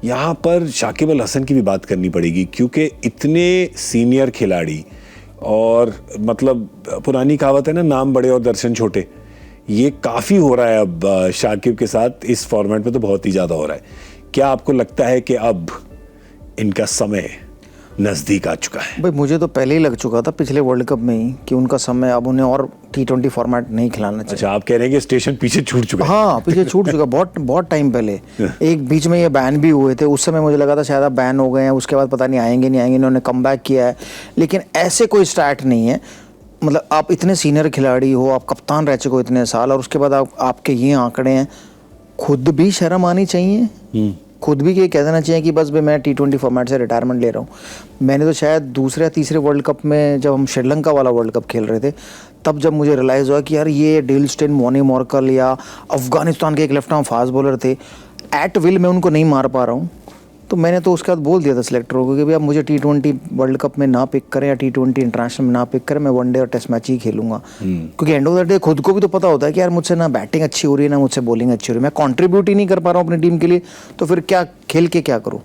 यहाँ पर शाकिब अल हसन की भी बात करनी पड़ेगी, क्योंकि इतने सीनियर खिलाड़ी, और मतलब पुरानी कहावत है ना, नाम बड़े और दर्शन छोटे, ये काफ़ी हो रहा है अब शाकिब के साथ इस फॉर्मेट में, तो बहुत ही ज़्यादा हो रहा है। क्या आपको लगता है कि अब इनका समय नज़दीक आ चुका है? भाई मुझे तो पहले ही लग चुका था पिछले वर्ल्ड कप में ही कि उनका समय, अब उन्हें और T20 फॉर्मेट नहीं खिलाना चाहिए। अच्छा, आप कह रहे हैं कि स्टेशन पीछे छूट चुका है? हाँ, पीछे छूट चुका, बहुत टाइम पहले। एक बीच में ये बैन भी हुए थे, उस समय मुझे लगा था शायद आप बैन हो गए हैं, उसके बाद पता नहीं आएंगे नहीं आएंगे, इन्होंने कम बैक किया है। लेकिन ऐसे कोई स्टैट नहीं है, मतलब आप इतने सीनियर खिलाड़ी हो, आप कप्तान रह चुके हो इतने साल, और उसके बाद आपके ये आंकड़े हैं, खुद भी शर्म आनी चाहिए। खुद भी ये कह देना चाहिए कि बस भाई मैं T20 फॉर्मेट से रिटायरमेंट ले रहा हूँ। मैंने तो शायद दूसरे या तीसरे वर्ल्ड कप में, जब हम श्रीलंका वाला वर्ल्ड कप खेल रहे थे, तब जब मुझे रियलाइज़ हुआ कि यार ये डेल स्टेन, मोनी मॉर्कल या अफगानिस्तान के एक लेफ्ट आर्म फास्ट बॉलर थे, एट विल मैं उनको नहीं मार पा रहा हूँ। तो मैंने तो उसके बाद बोल दिया था सिलेक्टरों को कि भाई अब मुझे T20 वर्ल्ड कप में ना पिक करें या T20 इंटरनेशनल में ना पिक करें, मैं वनडे और टेस्ट मैच ही खेलूंगा। क्योंकि एंड ऑफ द डे खुद को भी तो पता होता है कि यार मुझसे ना बैटिंग अच्छी हो रही है, ना मुझसे बॉलिंग अच्छी हो रही है, मैं कंट्रीब्यूट ही नहीं कर पा रहा हूँ अपनी टीम के लिए, तो फिर क्या खेल के क्या करूँ?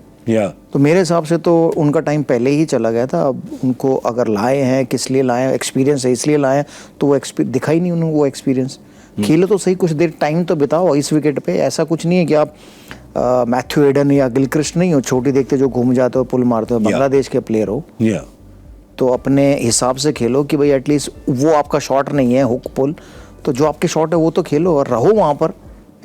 तो मेरे हिसाब से तो उनका टाइम पहले ही चला गया था। अब उनको अगर लाए हैं, किस लिए लाए हैं, एक्सपीरियंस है इसलिए लाए हैं, तो वो दिखा ही नहीं उन्होंने वो एक्सपीरियंस। खेलो तो सही, कुछ देर टाइम तो बिताओ इस विकेट पे। ऐसा कुछ नहीं है कि आप मैथ्यू एडन या गिलक्रिस्ट नहीं हो, छोटी देखते जो घूम जाते हो, पुल मारते हो, बांग्लादेश के प्लेयर हो। तो अपने हिसाब से खेलो कि भाई एटलीस्ट वो आपका शॉट नहीं है हुक पुल, तो जो आपके शॉट है वो तो खेलो और रहो वहाँ पर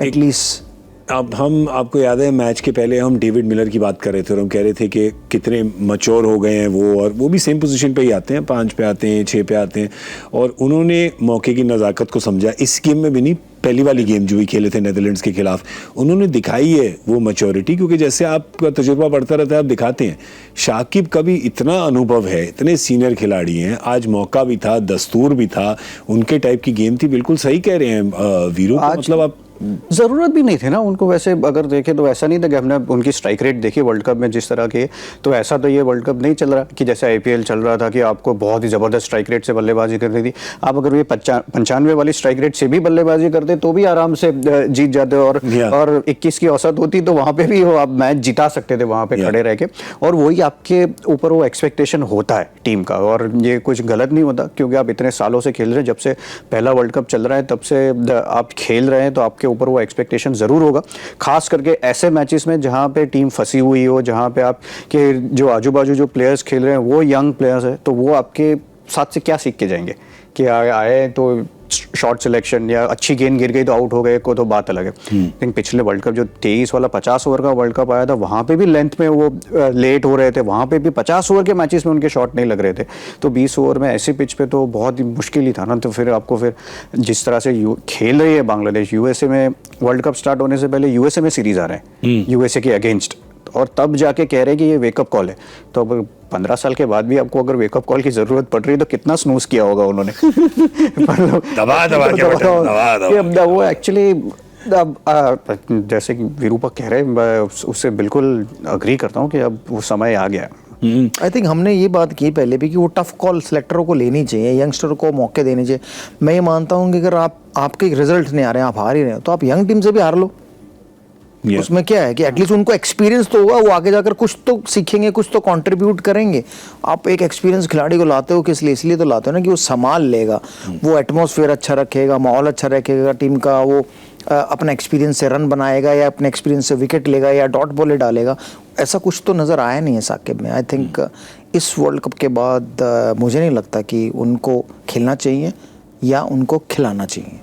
एटलीस्ट। अब हम, आपको याद है मैच के पहले हम डेविड मिलर की बात कर रहे थे और हम कह रहे थे कि कितने मैच्योर हो गए हैं वो, और वो भी सेम पोजीशन पे ही आते हैं, 5 पे आते हैं, 6 पे आते हैं, और उन्होंने मौके की नज़ाकत को समझा। इस गेम में भी नहीं, पहली वाली गेम जो भी खेले थे नेदरलैंड्स के खिलाफ, उन्होंने दिखाई है वो मैच्योरिटी, क्योंकि जैसे आपका तजुर्बा बढ़ता रहता है आप दिखाते हैं। शाकिब का भी इतना अनुभव है, इतने सीनियर खिलाड़ी हैं, आज मौका भी था, दस्तूर भी था, उनके टाइप की गेम थी। बिल्कुल सही कह रहे हैं वीरू, मतलब आप ज़रूरत भी नहीं थी ना उनको। वैसे अगर देखें तो ऐसा नहीं था कि हमने उनकी स्ट्राइक रेट देखी वर्ल्ड कप में जिस तरह के, तो ऐसा तो ये वर्ल्ड कप नहीं चल रहा कि जैसे IPL चल रहा था कि आपको बहुत ही ज़बरदस्त स्ट्राइक रेट से बल्लेबाजी करनी थी। आप अगर ये 95 वाली स्ट्राइक रेट से भी बल्लेबाजी करते तो भी आराम से जीत जाते, और 21 की औसत होती तो वहाँ पर भी वो आप मैच जिता सकते थे वहाँ पर खड़े रह के। और वही आपके ऊपर वो एक्सपेक्टेशन होता है टीम का, और ये कुछ गलत नहीं होता क्योंकि आप इतने सालों से खेल रहे हैं, जब से पहला वर्ल्ड कप चल रहा है तब से आप खेल रहे हैं, तो आपके ऊपर वो एक्सपेक्टेशन जरूर होगा। खास करके ऐसे मैचेस में जहां पे टीम फंसी हुई हो, जहां पे आप के जो आजू बाजू जो प्लेयर्स खेल रहे हैं वो यंग प्लेयर्स है, तो वो आपके साथ से क्या सीख के जाएंगे कि आए तो शॉर्ट सिलेक्शन या अच्छी गेंद गिर गई तो आउट हो गए को तो बात अलग है। लेकिन पिछले वर्ल्ड कप जो 23 वाला 50 ओवर का वर्ल्ड कप आया था, वहां पे भी लेंथ में वो लेट हो रहे थे, वहां पे भी 50 ओवर के मैचेस में उनके शॉट नहीं लग रहे थे। तो 20 ओवर में ऐसी पिच पे तो बहुत ही मुश्किल ही था ना। तो फिर आपको फिर जिस तरह से खेल रही है बांग्लादेश, USA में वर्ल्ड कप स्टार्ट होने से पहले USA में सीरीज आ रहे हैं USA के अगेंस्ट, और तब जाके कह रहे हैं कि ये वेकअप कॉल है। तो अब 15 साल के बाद भी आपको अगर वेकअप कॉल की जरूरत पड़ रही है तो कितना स्नूज किया होगा उन्होंने। वो एक्चुअली जैसे कि विरूपा कह रहे हैं, उससे बिल्कुल अग्री करता हूँ कि अब वो समय आ गया। आई थिंक हमने ये बात की पहले भी कि वो टफ कॉल सिलेक्टरों को लेनी चाहिए, यंगस्टर को मौके देने चाहिए। मैं ये मानता हूँ कि अगर आपके रिजल्ट नहीं आ रहे हैं, आप हार ही रहे हो, तो आप यंग टीम से भी हार लो। उसमें क्या है कि एटलीस्ट उनको एक्सपीरियंस तो होगा, वो आगे जाकर कुछ तो सीखेंगे, कुछ तो कंट्रीब्यूट करेंगे। आप एक एक्सपीरियंस खिलाड़ी को लाते हो किस लिए? इसलिए तो लाते हो ना कि वो संभाल लेगा, वो एटमॉस्फेयर अच्छा रखेगा, माहौल अच्छा रखेगा टीम का, वो अपना एक्सपीरियंस से रन बनाएगा या अपने एक्सपीरियंस से विकेट लेगा या डॉट बॉल डालेगा। ऐसा कुछ तो नज़र आया नहीं है साकिब में। आई थिंक इस वर्ल्ड कप के बाद मुझे नहीं लगता कि उनको खेलना चाहिए या उनको खिलाना चाहिए।